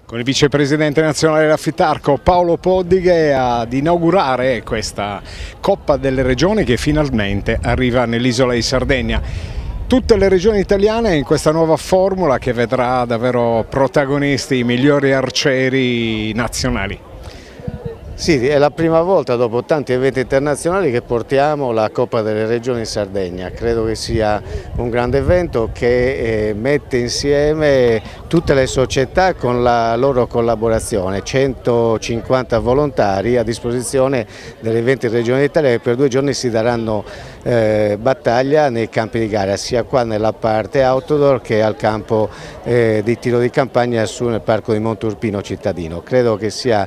Con il vicepresidente nazionale della Fitarco Paolo Poddighe ad inaugurare questa Coppa delle Regioni che finalmente arriva nell'isola di Sardegna. Tutte le regioni italiane in questa nuova formula che vedrà davvero protagonisti i migliori arcieri nazionali. Sì, è la prima volta dopo tanti eventi internazionali che portiamo la Coppa delle Regioni in Sardegna. Credo che sia un grande evento che mette insieme tutte le società con la loro collaborazione, 150 volontari a disposizione delle 20 regioni d'Italia che per 2 giorni si daranno battaglia nei campi di gara, sia qua nella parte outdoor che al campo di tiro di campagna nel parco di Monturpino cittadino. Credo che sia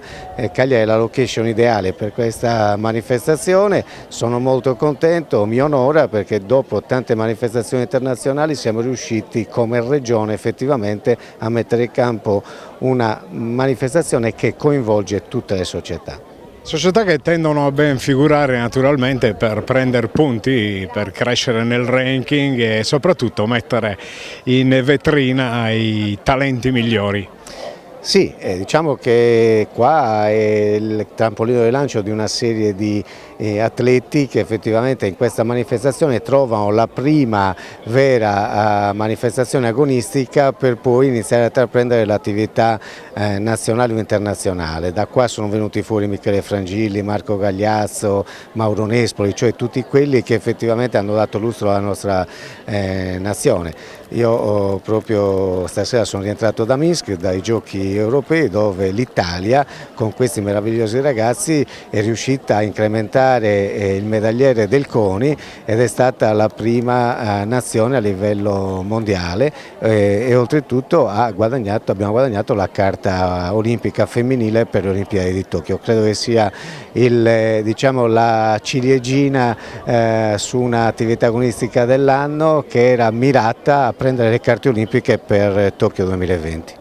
Cagliari la location ideale per questa manifestazione. Sono molto contento, mi onora perché dopo tante manifestazioni internazionali siamo riusciti come regione effettivamente a mettere in campo una manifestazione che coinvolge tutte le società. Società che tendono a ben figurare naturalmente per prendere punti, per crescere nel ranking e soprattutto mettere in vetrina i talenti migliori. Sì, diciamo che qua è il trampolino di lancio di una serie di atleti che effettivamente in questa manifestazione trovano la prima vera manifestazione agonistica per poi iniziare a intraprendere l'attività nazionale o internazionale. Da qua sono venuti fuori Michele Frangilli, Marco Gagliazzo, Mauro Nespoli, cioè tutti quelli che effettivamente hanno dato lustro alla nostra nazione. Io proprio stasera sono rientrato da Minsk, dai giochi europei, dove l'Italia con questi meravigliosi ragazzi è riuscita a incrementare il medagliere del CONI ed è stata la prima nazione a livello mondiale e oltretutto abbiamo guadagnato la carta olimpica femminile per le Olimpiadi di Tokyo. Credo che sia diciamo, la ciliegina su un'attività agonistica dell'anno che era mirata a prendere le carte olimpiche per Tokyo 2020.